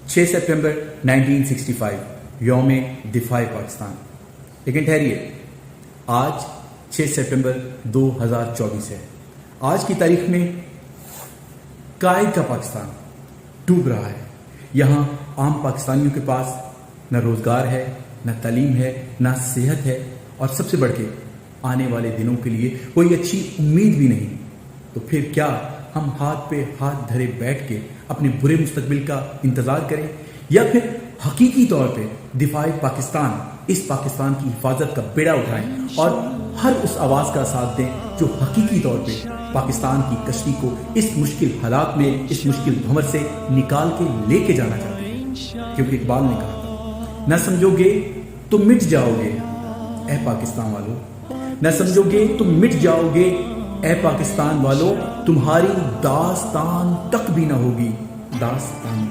6 सितंबर 1965 यौम दिफाए पाकिस्तान। लेकिन ठहरिए, आज 6 सितंबर 2024 है। आज की तारीख में कायद का पाकिस्तान डूब रहा है। यहाँ आम पाकिस्तानियों के पास न रोजगार है, न तालीम है, न सेहत है और सबसे बढ़ के आने वाले दिनों के लिए कोई अच्छी उम्मीद भी नहीं। तो फिर क्या हम हाथ पे हाथ धरे बैठ के अपने बुरे मुस्तकबिल का इंतजार करें, या फिर हकीकी तौर पे दिफाए पाकिस्तान, इस पाकिस्तान की हिफाजत का बेड़ा उठाएं और हर उस आवाज का साथ दें जो हकीकी तौर पे पाकिस्तान की कश्ती को इस मुश्किल हालात में, इस मुश्किल भंवर से निकाल के लेके जाना चाहते हैं। क्योंकि इकबाल ने कहा था, न समझोगे तो मिट जाओगे ए पाकिस्तान वालों, न समझोगे तो मिट जाओगे ए पाकिस्तान वालों, तुम्हारी दास्तान तक भी ना होगी दास्तान।